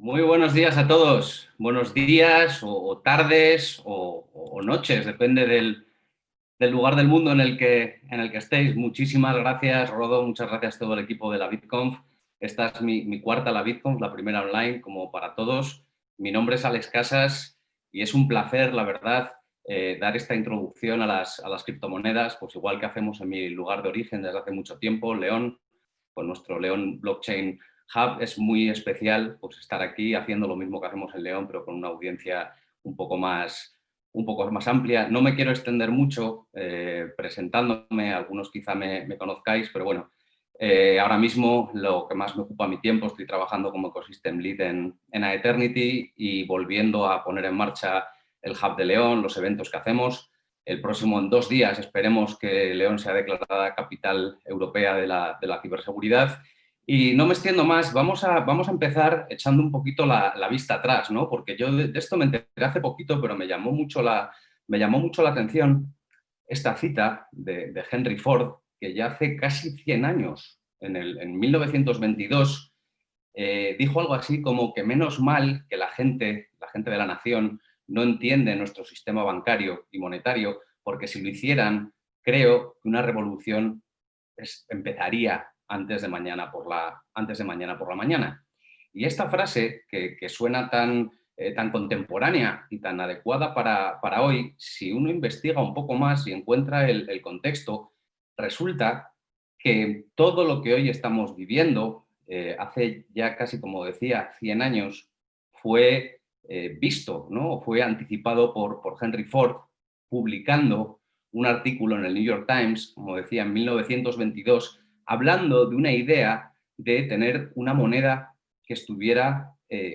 Muy buenos días a todos. Buenos días o tardes o noches, depende del lugar del mundo en el que estéis. Muchísimas gracias, Rodo, muchas gracias a todo el equipo de la BitConf. Esta es mi cuarta la BitConf, la primera online, como para todos. Mi nombre es Alex Casas y es un placer, la verdad, dar esta introducción a las criptomonedas, pues igual que hacemos en mi lugar de origen desde hace mucho tiempo, León, con nuestro León Blockchain Hub. Es muy especial pues, estar aquí haciendo lo mismo que hacemos en León, pero con una audiencia un poco más amplia. No me quiero extender mucho presentándome, algunos quizá me conozcáis, pero bueno, ahora mismo lo que más me ocupa mi tiempo, estoy trabajando como Ecosystem Lead en Aeternity y volviendo a poner en marcha el Hub de León, los eventos que hacemos. El próximo, en 2 días, esperemos que León sea declarada capital europea de la ciberseguridad. Y no me extiendo más, vamos a empezar echando un poquito la vista atrás, ¿no? Porque yo de esto me enteré hace poquito, pero me llamó mucho la atención esta cita de Henry Ford, que ya hace casi 100 años, en 1922, dijo algo así como que menos mal que la gente de la nación, no entiende nuestro sistema bancario y monetario, porque si lo hicieran, creo que una revolución empezaría antes de mañana por la mañana. Y esta frase, que suena tan contemporánea y tan adecuada para hoy, si uno investiga un poco más y encuentra el contexto, resulta que todo lo que hoy estamos viviendo, hace ya casi, como decía, 100 años, fue visto, ¿no? Fue anticipado por Henry Ford, publicando un artículo en el New York Times, como decía, en 1922, hablando de una idea de tener una moneda que estuviera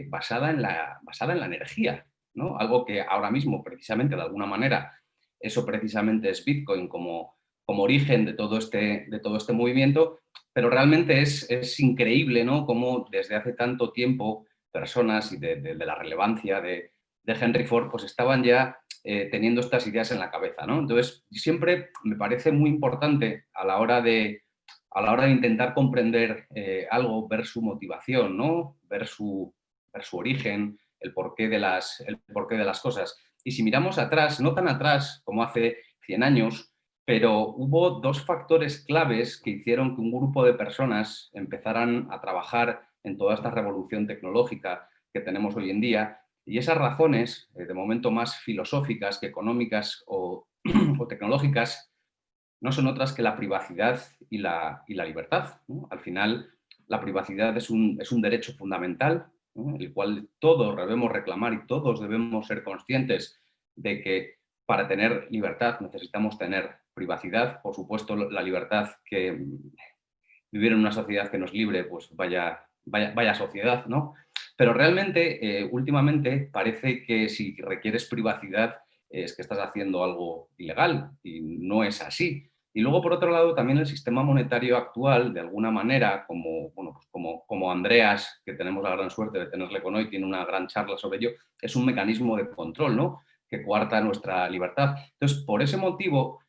basada en la energía, ¿no? Algo que ahora mismo, precisamente, de alguna manera, eso precisamente es Bitcoin como origen de todo este movimiento, pero realmente es increíble, ¿no? Cómo desde hace tanto tiempo personas y de la relevancia de Henry Ford pues estaban ya teniendo estas ideas en la cabeza, ¿no? Entonces, siempre me parece muy importante a la hora de intentar comprender algo, ver su motivación, ¿no? Ver su origen, el porqué de las cosas. Y si miramos atrás, no tan atrás como hace 100 años, pero hubo 2 factores claves que hicieron que un grupo de personas empezaran a trabajar en toda esta revolución tecnológica que tenemos hoy en día. Y esas razones, de momento más filosóficas que económicas o tecnológicas, no son otras que la privacidad y la libertad, ¿no? Al final, la privacidad es un derecho fundamental, ¿no? El cual todos debemos reclamar y todos debemos ser conscientes de que para tener libertad necesitamos tener privacidad. Por supuesto, la libertad, que vivir en una sociedad que no es libre, pues vaya sociedad, ¿no? Pero realmente, últimamente, parece que si requieres privacidad es que estás haciendo algo ilegal y no es así. Y luego, por otro lado, también el sistema monetario actual, de alguna manera, como Andreas, que tenemos la gran suerte de tenerle con hoy, tiene una gran charla sobre ello, es un mecanismo de control, ¿no? Que coarta nuestra libertad. Entonces, por ese motivo,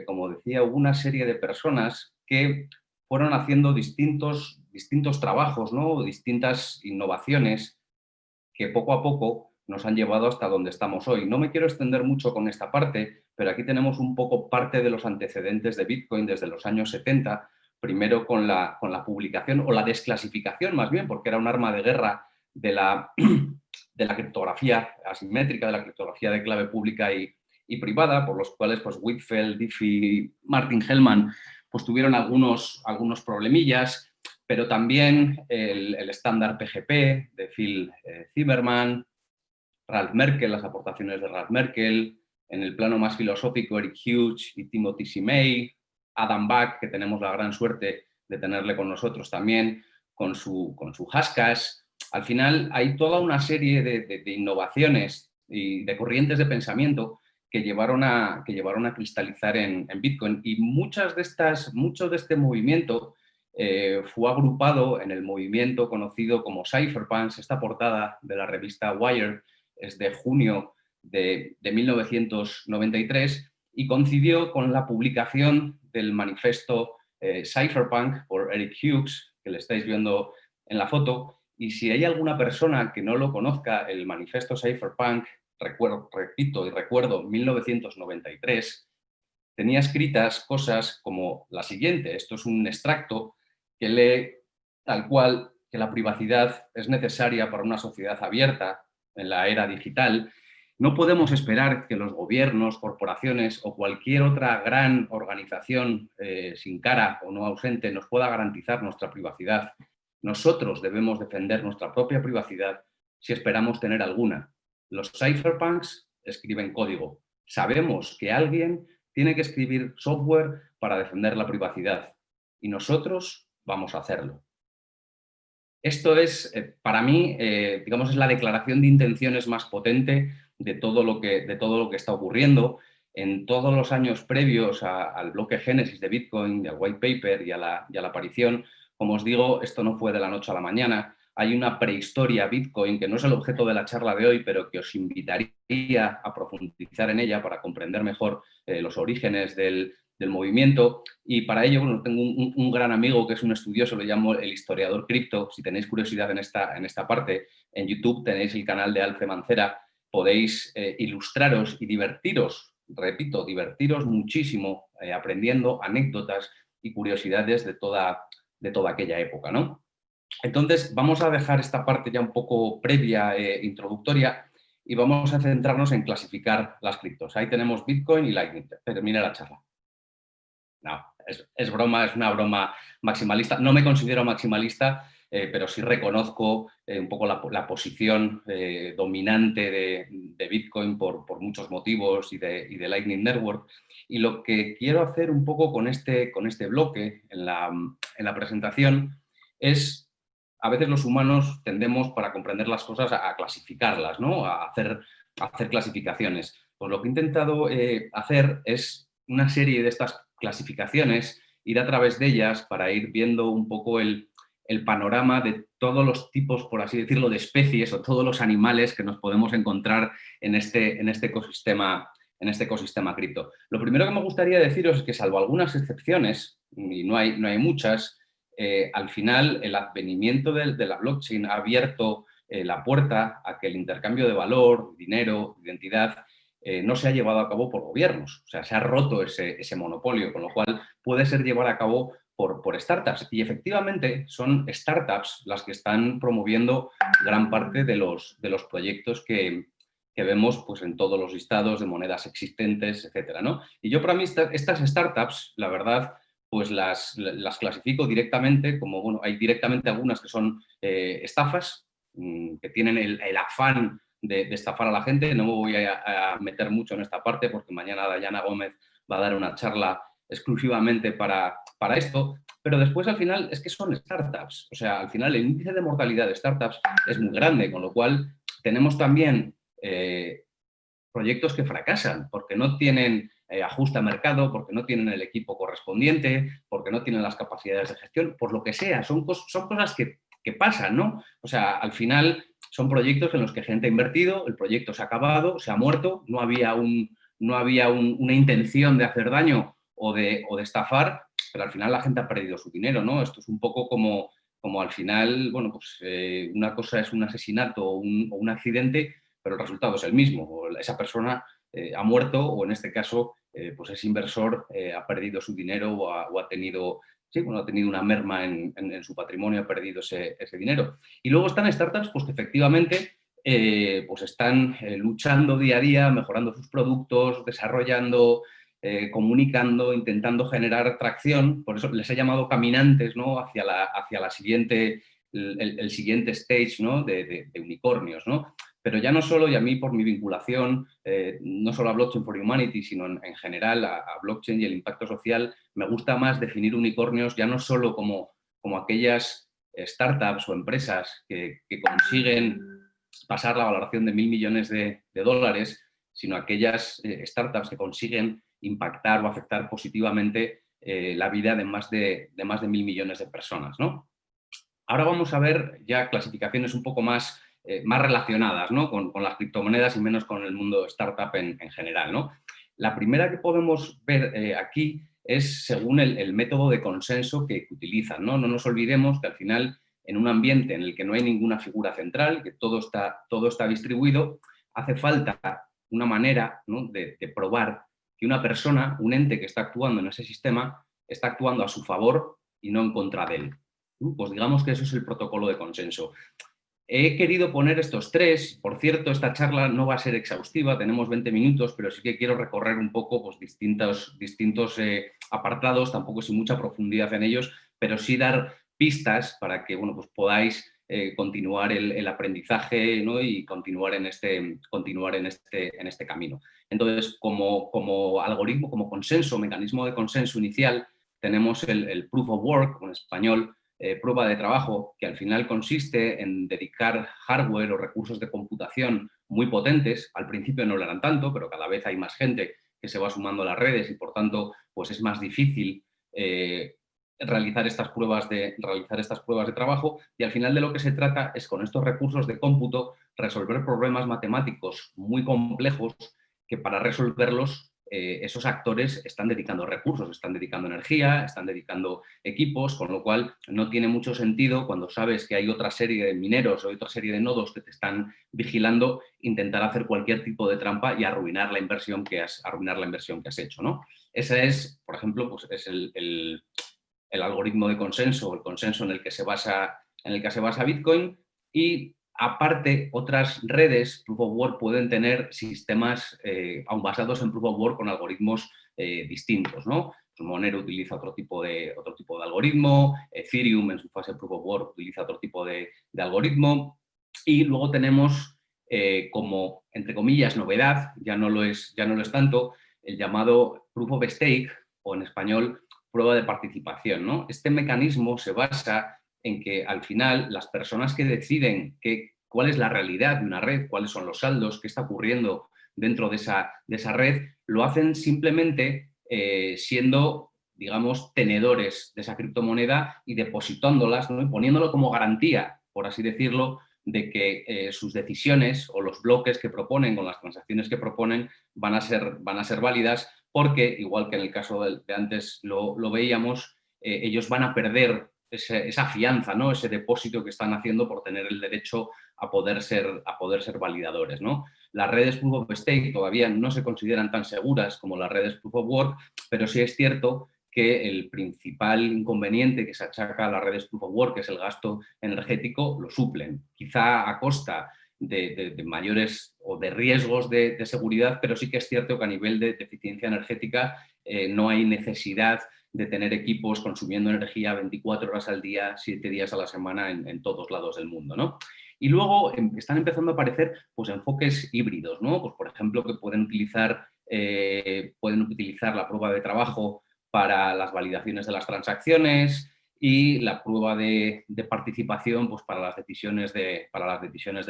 como decía, hubo una serie de personas que fueron haciendo distintos trabajos, ¿no? Distintas innovaciones que poco a poco nos han llevado hasta donde estamos hoy. No me quiero extender mucho con esta parte, pero aquí tenemos un poco parte de los antecedentes de Bitcoin desde los años 70, primero con la publicación o la desclasificación más bien, porque era un arma de guerra de la criptografía asimétrica, de la criptografía de clave pública y privada, por los cuales pues, Whitfield, Diffie, Martin Hellman pues, tuvieron algunos problemillas, pero también el estándar PGP de Phil Zimmermann, Ralph Merkel, las aportaciones de Ralph Merkel, en el plano más filosófico Eric Hughes y Timothy C. May, Adam Back, que tenemos la gran suerte de tenerle con nosotros también, con su Hashcash. Al final hay toda una serie de innovaciones y de corrientes de pensamiento que llevaron a cristalizar en Bitcoin, y mucho de este movimiento fue agrupado en el movimiento conocido como cypherpunks. Esta portada de la revista Wired es de junio de 1993 y coincidió con la publicación del manifiesto Cypherpunk por Eric Hughes, que le estáis viendo en la foto, Y si hay alguna persona que no lo conozca, el manifiesto Cypherpunk, repito y recuerdo, 1993, tenía escritas cosas como la siguiente. Esto es un extracto que lee tal cual que la privacidad es necesaria para una sociedad abierta en la era digital. No podemos esperar que los gobiernos, corporaciones o cualquier otra gran organización sin cara o no ausente nos pueda garantizar nuestra privacidad. Nosotros debemos defender nuestra propia privacidad si esperamos tener alguna. Los cypherpunks escriben código. Sabemos que alguien tiene que escribir software para defender la privacidad y nosotros vamos a hacerlo. Esto es, para mí, digamos, es la declaración de intenciones más potente de todo lo que está ocurriendo. En todos los años previos al bloque génesis de Bitcoin, al white paper y a la aparición, como os digo, esto no fue de la noche a la mañana. Hay una prehistoria Bitcoin que no es el objeto de la charla de hoy, pero que os invitaría a profundizar en ella para comprender mejor los orígenes del movimiento, y para ello, bueno, tengo un gran amigo que es un estudioso, lo llamo el historiador cripto. Si tenéis curiosidad en esta parte, en YouTube tenéis el canal de Alce Mancera, podéis ilustraros y divertiros, repito, divertiros muchísimo aprendiendo anécdotas y curiosidades de toda aquella época, ¿no? Entonces, vamos a dejar esta parte ya un poco previa, introductoria, y vamos a centrarnos en clasificar las criptos. Ahí tenemos Bitcoin y Lightning. Termina la charla. No, es broma, es una broma maximalista. No me considero maximalista, pero sí reconozco un poco la posición dominante de Bitcoin por muchos motivos y de Lightning Network. Y lo que quiero hacer un poco con este bloque en la presentación es, a veces los humanos tendemos, para comprender las cosas, a clasificarlas, ¿no? A hacer clasificaciones. Pues lo que he intentado hacer es una serie de estas clasificaciones, ir a través de ellas para ir viendo un poco el panorama de todos los tipos, por así decirlo, de especies o todos los animales que nos podemos encontrar en este ecosistema cripto. Lo primero que me gustaría deciros es que, salvo algunas excepciones, y no hay muchas, al final el advenimiento de la blockchain ha abierto la puerta a que el intercambio de valor, dinero, identidad, no se ha llevado a cabo por gobiernos. O sea, se ha roto ese monopolio, con lo cual puede ser llevado a cabo por startups. Y efectivamente son startups las que están promoviendo gran parte de los proyectos que vemos, pues, en todos los listados de monedas existentes, etcétera, ¿no? Y yo, para mí, estas startups, la verdad, pues las clasifico directamente como, bueno, hay directamente algunas que son estafas, que tienen el afán de estafar a la gente. No me voy a meter mucho en esta parte porque mañana Dayana Gómez va a dar una charla exclusivamente para esto, pero después, al final, es que son startups. O sea, al final el índice de mortalidad de startups es muy grande, con lo cual tenemos también proyectos que fracasan porque no tienen ajuste a mercado, porque no tienen el equipo correspondiente, porque no tienen las capacidades de gestión, por lo que sea. Son cosas que pasan, ¿no? O sea, al final son proyectos en los que gente ha invertido, el proyecto se ha acabado, se ha muerto, no había una intención de hacer daño o de estafar, pero al final la gente ha perdido su dinero, ¿no? Esto es un poco como al final, bueno, pues una cosa es un asesinato o un accidente, pero el resultado es el mismo. Esa persona ha muerto, o en este caso, pues ese inversor ha perdido su dinero o ha tenido... Sí, bueno, ha tenido una merma en su patrimonio, ha perdido ese dinero. Y luego están startups, pues, que efectivamente pues están luchando día a día, mejorando sus productos, desarrollando, comunicando, intentando generar tracción. Por eso les he llamado caminantes, ¿no? hacia la siguiente, el siguiente stage, ¿no? de unicornios, ¿no? Pero ya no solo, y a mí, por mi vinculación, no solo a Blockchain for Humanity, sino en general a blockchain y el impacto social, me gusta más definir unicornios ya no solo como aquellas startups o empresas que consiguen pasar la valoración de 1.000 millones de dólares, sino aquellas startups que consiguen impactar o afectar positivamente la vida de más de 1.000 millones de personas, ¿no? Ahora vamos a ver ya clasificaciones un poco más relacionadas, ¿no? con las criptomonedas y menos con el mundo startup en general, ¿no? La primera que podemos ver aquí es según el método de consenso que utilizan, ¿no? No nos olvidemos que, al final, en un ambiente en el que no hay ninguna figura central, que todo está distribuido, hace falta una manera, ¿no?, de probar que una persona, un ente que está actuando en ese sistema, está actuando a su favor y no en contra de él. Pues digamos que eso es el protocolo de consenso. He querido poner estos tres. Por cierto, esta charla no va a ser exhaustiva, tenemos 20 minutos, pero sí que quiero recorrer un poco pues, distintos apartados, tampoco sin mucha profundidad en ellos, pero sí dar pistas para que bueno, pues podáis continuar el aprendizaje, ¿no?, y continuar en este camino. Entonces, como algoritmo, como consenso, mecanismo de consenso inicial, tenemos el proof of work, en español, prueba de trabajo, que al final consiste en dedicar hardware o recursos de computación muy potentes. Al principio no lo eran tanto, pero cada vez hay más gente que se va sumando a las redes y, por tanto, pues es más difícil realizar estas pruebas de trabajo, y al final de lo que se trata es, con estos recursos de cómputo, resolver problemas matemáticos muy complejos que, para resolverlos, esos actores están dedicando recursos, están dedicando energía, están dedicando equipos, con lo cual no tiene mucho sentido, cuando sabes que hay otra serie de mineros o otra serie de nodos que te están vigilando, intentar hacer cualquier tipo de trampa y arruinar la inversión que has hecho, ¿no? Ese es, por ejemplo, pues es el algoritmo de consenso, el consenso en el que se basa Bitcoin. Y aparte, otras redes Proof of Work pueden tener sistemas aún basados en Proof of Work con algoritmos distintos, ¿no? Monero utiliza otro tipo de algoritmo, Ethereum en su fase Proof of Work utiliza otro tipo de algoritmo, y luego tenemos como, entre comillas, novedad, ya no lo es tanto, el llamado Proof of Stake, o en español, prueba de participación, ¿no? Este mecanismo se basa en que, al final, las personas que deciden cuál es la realidad de una red, cuáles son los saldos, qué está ocurriendo dentro de esa red, lo hacen simplemente siendo, digamos, tenedores de esa criptomoneda y depositándolas, ¿no?, y poniéndolo como garantía, por así decirlo, de que sus decisiones o los bloques que proponen o las transacciones que proponen van a ser válidas, porque, igual que en el caso de antes lo veíamos, ellos van a perder esa fianza, ¿no?, ese depósito que están haciendo por tener el derecho a poder ser validadores, ¿no? Las redes Proof of Stake todavía no se consideran tan seguras como las redes Proof of Work, pero sí es cierto que el principal inconveniente que se achaca a las redes Proof of Work, que es el gasto energético, lo suplen, quizá a costa de mayores o de riesgos de seguridad, pero sí que es cierto que a nivel de eficiencia energética no hay necesidad de tener equipos consumiendo energía 24 horas al día, 7 días a la semana en todos lados del mundo, ¿no? Y luego están empezando a aparecer pues, enfoques híbridos, ¿no? Pues, por ejemplo, que pueden utilizar la prueba de trabajo para las validaciones de las transacciones, y la prueba de participación pues, para las decisiones de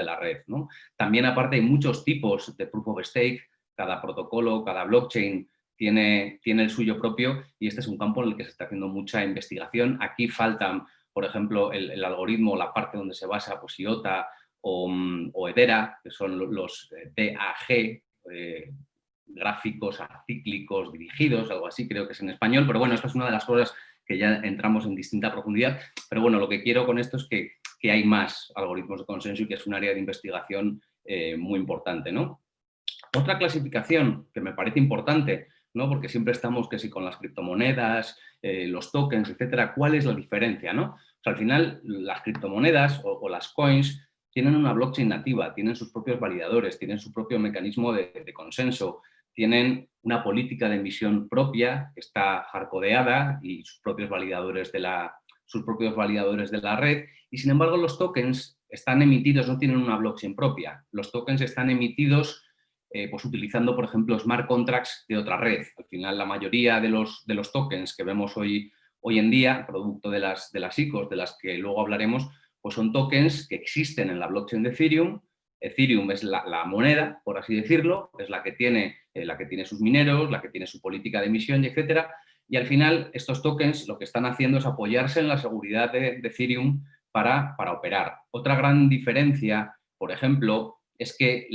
la red, ¿no? También, aparte, hay muchos tipos de Proof of Stake. Cada protocolo, cada blockchain tiene el suyo propio, y este es un campo en el que se está haciendo mucha investigación. Aquí faltan, por ejemplo, el algoritmo, la parte donde se basa pues, IOTA o Hedera, que son los DAG, gráficos acíclicos dirigidos, algo así creo que es en español, pero bueno, esta es una de las cosas que ya entramos en distinta profundidad. Pero bueno, lo que quiero con esto es que hay más algoritmos de consenso y que es un área de investigación muy importante, ¿no? Otra clasificación que me parece importante, ¿no?, porque siempre estamos que si con las criptomonedas, los tokens, etcétera, ¿cuál es la diferencia, no? O sea, al final, las criptomonedas o las coins tienen una blockchain nativa, tienen sus propios validadores, tienen su propio mecanismo de consenso, tienen una política de emisión propia que está hardcodeada y sus propios validadores de la red. Y, sin embargo, los tokens están emitidos, no tienen una blockchain propia. Los tokens están emitidos pues utilizando, por ejemplo, smart contracts de otra red. Al final, la mayoría de los tokens que vemos hoy en día, producto de las ICOs, de las que luego hablaremos, pues son tokens que existen en la blockchain de Ethereum. Ethereum es la moneda, por así decirlo, es la que tiene sus mineros, la que tiene su política de emisión, etcétera. Y al final, estos tokens lo que están haciendo es apoyarse en la seguridad de Ethereum para operar. Otra gran diferencia, por ejemplo, es que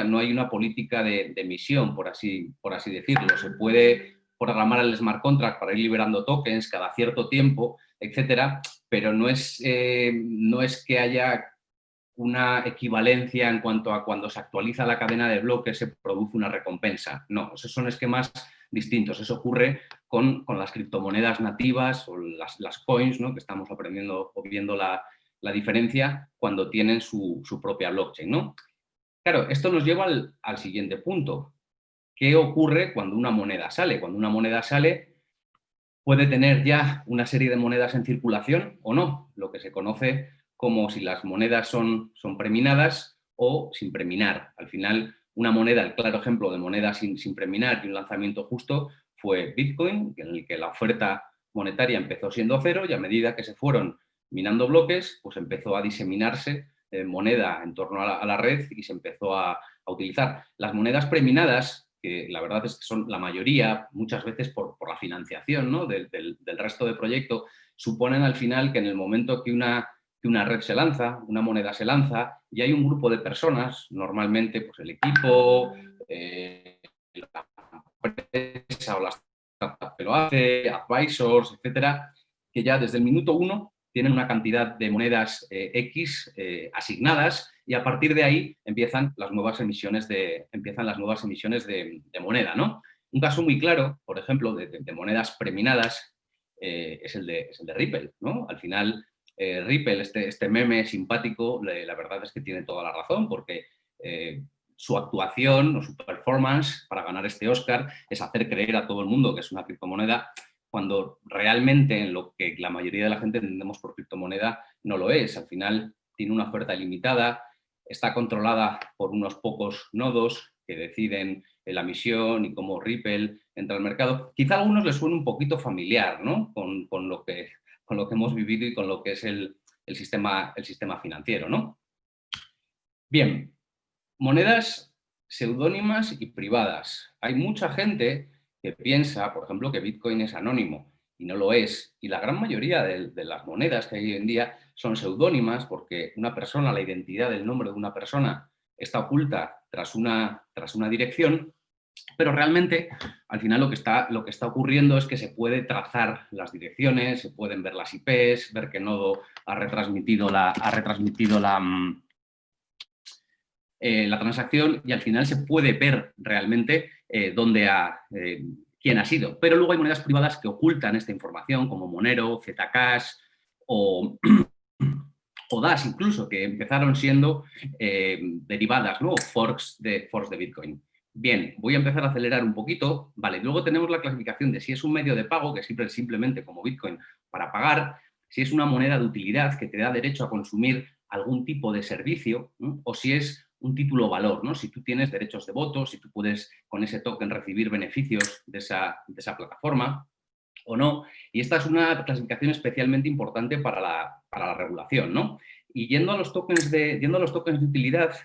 no hay una política de emisión, por así decirlo. Se puede programar el smart contract para ir liberando tokens cada cierto tiempo, etcétera, pero no es que haya una equivalencia en cuanto a cuando se actualiza la cadena de bloques se produce una recompensa. No, esos son esquemas distintos. Eso ocurre con las criptomonedas nativas o las coins, ¿no? Que estamos aprendiendo o viendo la diferencia cuando tienen su propia blockchain, ¿no? Claro, esto nos lleva al siguiente punto. ¿Qué ocurre cuando una moneda sale? Cuando una moneda sale, puede tener ya una serie de monedas en circulación o no, lo que se conoce como si las monedas son preminadas o sin preminar. Al final, una moneda, el claro ejemplo de moneda sin preminar y un lanzamiento justo fue Bitcoin, en el que la oferta monetaria empezó siendo cero y a medida que se fueron minando bloques, pues empezó a diseminarse moneda en torno a la red y se empezó a utilizar. Las monedas preminadas, que la verdad es que son la mayoría, muchas veces por la financiación, ¿no? del resto del proyecto, suponen al final que en el momento que una red se lanza, una moneda se lanza, y hay un grupo de personas, normalmente pues el equipo, la empresa o la startup que lo hace, advisors, etcétera, que ya desde el minuto 1 tienen una cantidad de monedas X asignadas y a partir de ahí empiezan las nuevas emisiones de moneda, ¿no? Un caso muy claro, por ejemplo, de monedas preminadas es el de Ripple, ¿no? Al final, Ripple, este meme simpático, la verdad es que tiene toda la razón, porque su actuación o su performance para ganar este Oscar es hacer creer a todo el mundo que es una criptomoneda cuando realmente en lo que la mayoría de la gente entendemos por criptomoneda no lo es. Al final tiene una oferta limitada, está controlada por unos pocos nodos que deciden la emisión y cómo Ripple entra al mercado. Quizá a algunos les suene un poquito familiar, ¿no? con lo que hemos vivido y con lo que es el sistema financiero, ¿no? Bien, monedas seudónimas y privadas. Hay mucha gente que piensa, por ejemplo, que Bitcoin es anónimo y no lo es. Y la gran mayoría de las monedas que hay hoy en día son seudónimas porque una persona, la identidad del nombre de una persona está oculta tras una dirección, pero realmente al final lo que está ocurriendo es que se puede trazar las direcciones, se pueden ver las IPs, ver qué nodo ha retransmitido la transacción y al final se puede ver realmente quién ha sido. Pero luego hay monedas privadas que ocultan esta información, como Monero, Zcash o DAS incluso, que empezaron siendo derivadas, ¿no? Forks de Bitcoin. Bien, voy a empezar a acelerar un poquito. Vale, luego tenemos la clasificación de si es un medio de pago, que siempre es simplemente como Bitcoin para pagar, si es una moneda de utilidad que te da derecho a consumir algún tipo de servicio, ¿no? O si es un título valor, ¿no? Si tú tienes derechos de voto, si tú puedes con ese token recibir beneficios de esa plataforma o no. Y esta es una clasificación especialmente importante para la regulación, ¿no? Y yendo a los tokens de utilidad,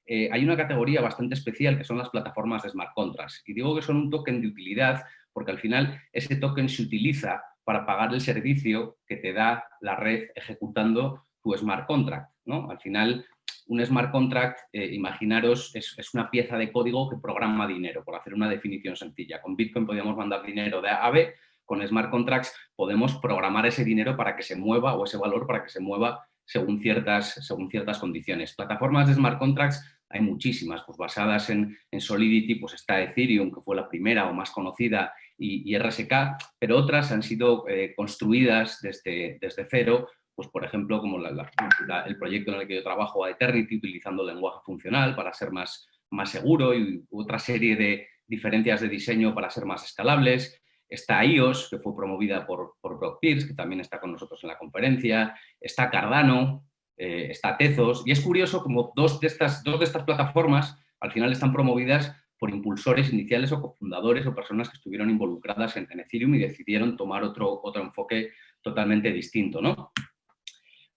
hay una categoría bastante especial que son las plataformas de smart contracts. Y digo que son un token de utilidad porque al final ese token se utiliza para pagar el servicio que te da la red ejecutando tu smart contract, ¿no? Al final, un smart contract, imaginaros, es una pieza de código que programa dinero, por hacer una definición sencilla. Con Bitcoin podíamos mandar dinero de A a B, con smart contracts podemos programar ese dinero para que se mueva o ese valor para que se mueva según ciertas condiciones. Plataformas de smart contracts hay muchísimas, pues basadas en Solidity, pues está Ethereum, que fue la primera o más conocida, y RSK, pero otras han sido construidas desde cero, pues por ejemplo, como el proyecto en el que yo trabajo, Eternity, utilizando lenguaje funcional para ser más seguro y otra serie de diferencias de diseño para ser más escalables. Está IOS, que fue promovida por Brock Pierce, que también está con nosotros en la conferencia. Está Cardano, está Tezos. Y es curioso como dos de estas plataformas al final están promovidas por impulsores iniciales o cofundadores o personas que estuvieron involucradas en Ethereum y decidieron tomar otro enfoque totalmente distinto, ¿no?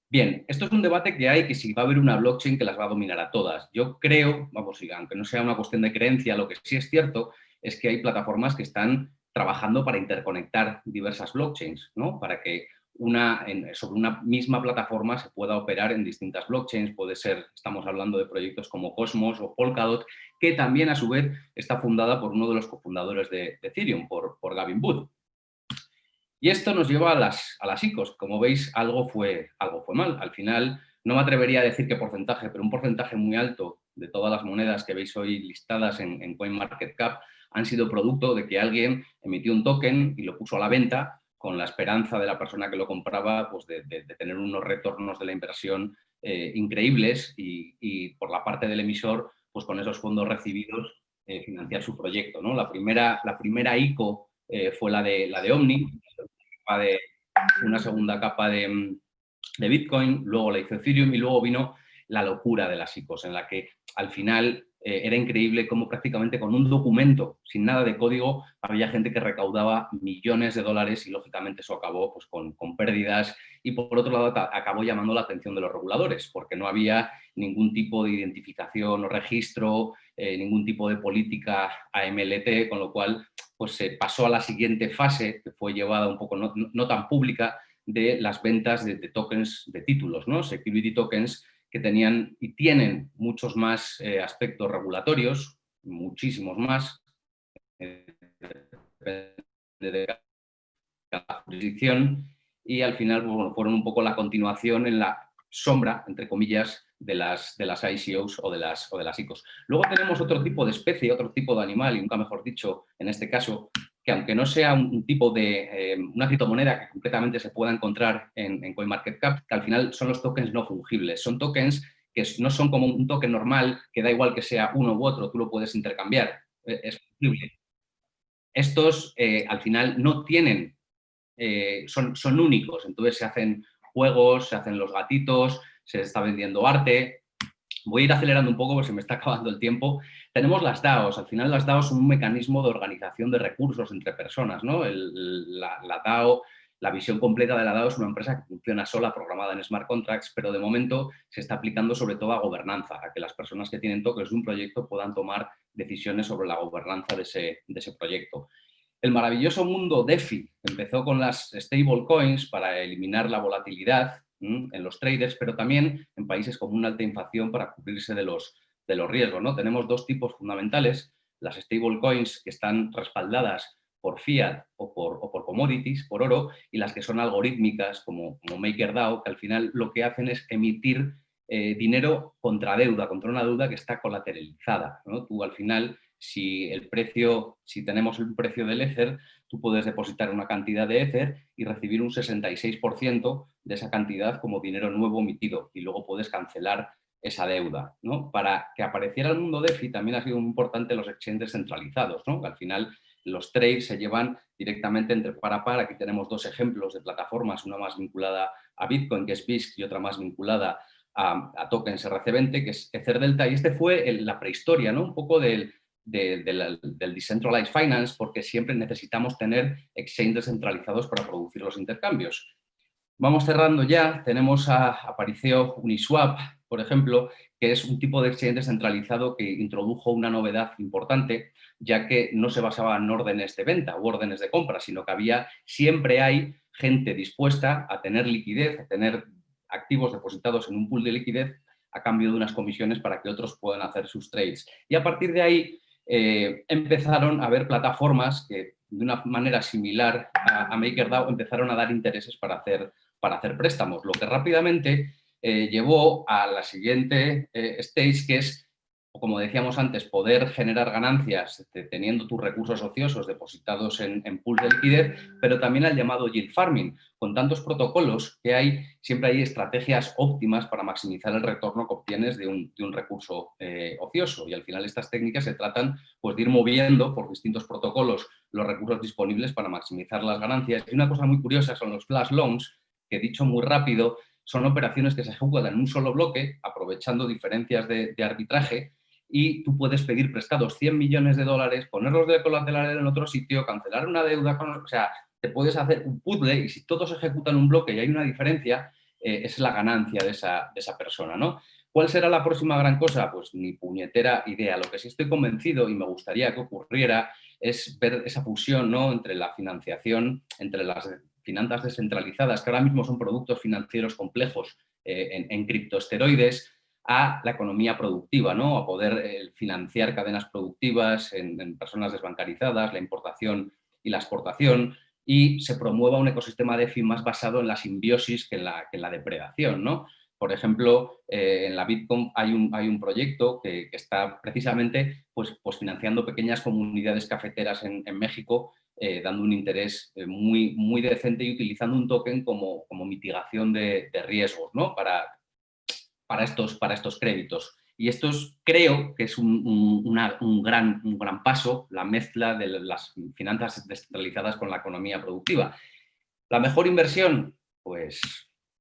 Bien, esto es un debate que hay, que si va a haber una blockchain que las va a dominar a todas. Yo creo, vamos, aunque no sea una cuestión de creencia, lo que sí es cierto es que hay plataformas que están trabajando para interconectar diversas blockchains, ¿no? Para que sobre una misma plataforma se pueda operar en distintas blockchains. Puede ser, estamos hablando de proyectos como Cosmos o Polkadot, que también a su vez está fundada por uno de los cofundadores de Ethereum, por Gavin Wood. Y esto nos lleva a las ICOs. Como veis, algo fue mal. Al final, no me atrevería a decir qué porcentaje, pero un porcentaje muy alto de todas las monedas que veis hoy listadas en CoinMarketCap han sido producto de que alguien emitió un token y lo puso a la venta con la esperanza de la persona que lo compraba, pues de tener unos retornos de la inversión increíbles y por la parte del emisor, pues con esos fondos recibidos financiar su proyecto, ¿no? La primera ICO fue la de Omni, de una segunda capa de Bitcoin, luego la hizo Ethereum y luego vino la locura de las ICOs, en la que al final era increíble cómo prácticamente con un documento, sin nada de código, había gente que recaudaba millones de dólares y lógicamente eso acabó pues, con pérdidas y por otro lado acabó llamando la atención de los reguladores porque no había ningún tipo de identificación o registro, ningún tipo de política AMLT, con lo cual pues se pasó a la siguiente fase que fue llevada un poco no tan pública de las ventas de tokens de títulos, ¿no? Security tokens que tenían y tienen muchos más aspectos regulatorios, muchísimos más, de cada jurisdicción, y al final bueno, fueron un poco la continuación en la sombra, entre comillas, de las ICOs o de las ICOs. Luego tenemos otro tipo de especie, otro tipo de animal, y nunca mejor dicho, en este caso, que aunque no sea un tipo de una criptomoneda que completamente se pueda encontrar en CoinMarketCap, que al final son los tokens no fungibles. Son tokens que no son como un token normal, que da igual que sea uno u otro, tú lo puedes intercambiar, es fungible. Estos al final no tienen, son únicos, entonces se hacen juegos, se hacen los gatitos, se está vendiendo arte. Voy a ir acelerando un poco porque se me está acabando el tiempo. Tenemos las DAOs. Al final las DAOs son un mecanismo de organización de recursos entre personas, ¿no? La DAO, la visión completa de la DAO es una empresa que funciona sola, programada en smart contracts, pero de momento se está aplicando sobre todo a gobernanza, a que las personas que tienen tokens de un proyecto puedan tomar decisiones sobre la gobernanza de ese proyecto. El maravilloso mundo DeFi empezó con las stablecoins para eliminar la volatilidad en los traders, pero también en países con una alta inflación para cubrirse de los riesgos, ¿no? Tenemos dos tipos fundamentales, las stablecoins que están respaldadas por fiat o por commodities, por oro, y las que son algorítmicas como MakerDAO, que al final lo que hacen es emitir dinero contra deuda, contra una deuda que está colateralizada, ¿no? Tú al final si tenemos un precio del Ether, tú puedes depositar una cantidad de Ether y recibir un 66% de esa cantidad como dinero nuevo emitido y luego puedes cancelar esa deuda, ¿no? Para que apareciera el mundo DeFi también ha sido muy importante los exchanges centralizados, ¿no? Al final los trades se llevan directamente entre par a par. Aquí tenemos dos ejemplos de plataformas, una más vinculada a Bitcoin, que es BISC, y otra más vinculada a tokens RC20, que es Ether Delta. Y este fue la prehistoria, ¿no? Un poco del decentralized finance, porque siempre necesitamos tener exchanges centralizados para producir los intercambios. Vamos cerrando ya. Apareció Uniswap, por ejemplo, que es un tipo de exchange descentralizado que introdujo una novedad importante, ya que no se basaba en órdenes de venta u órdenes de compra, sino que siempre hay gente dispuesta a tener liquidez, a tener activos depositados en un pool de liquidez a cambio de unas comisiones para que otros puedan hacer sus trades. Y a partir de ahí empezaron a haber plataformas que de una manera similar a MakerDAO empezaron a dar intereses para hacer préstamos, lo que rápidamente llevó a la siguiente stage, que es, como decíamos antes, poder generar ganancias teniendo tus recursos ociosos depositados en pools de liquidez, pero también al llamado yield farming. Con tantos protocolos que hay, siempre hay estrategias óptimas para maximizar el retorno que obtienes de un recurso ocioso. Y al final estas técnicas se tratan pues, de ir moviendo por distintos protocolos los recursos disponibles para maximizar las ganancias. Y una cosa muy curiosa son los flash loans, que dicho muy rápido, son operaciones que se ejecutan en un solo bloque, aprovechando diferencias de arbitraje, y tú puedes pedir prestados 100 millones de dólares, ponerlos de colateral en otro sitio, cancelar una deuda, o sea, te puedes hacer un puzzle y si todos ejecutan un bloque y hay una diferencia, es la ganancia de esa persona, ¿no? ¿Cuál será la próxima gran cosa? Pues ni puñetera idea. Lo que sí estoy convencido y me gustaría que ocurriera es ver esa fusión, ¿no? Entre la financiación, entre las finanzas descentralizadas, que ahora mismo son productos financieros complejos en criptoesteroides, a la economía productiva, ¿no? A poder financiar cadenas productivas en personas desbancarizadas, la importación y la exportación. y se promueva un ecosistema DeFi más basado en la simbiosis que en la depredación, ¿no? Por ejemplo, en la Bitcoin hay un proyecto que está precisamente pues financiando pequeñas comunidades cafeteras en México, dando un interés muy decente y utilizando un token como mitigación de riesgos, ¿no? Para estos créditos. Y esto creo que es un gran paso, la mezcla de las finanzas descentralizadas con la economía productiva. ¿La mejor inversión? Pues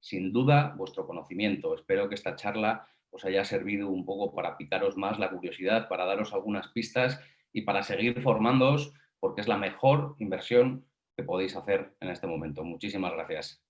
sin duda vuestro conocimiento. Espero que esta charla os haya servido un poco para picaros más la curiosidad, para daros algunas pistas y para seguir formándoos, porque es la mejor inversión que podéis hacer en este momento. Muchísimas gracias.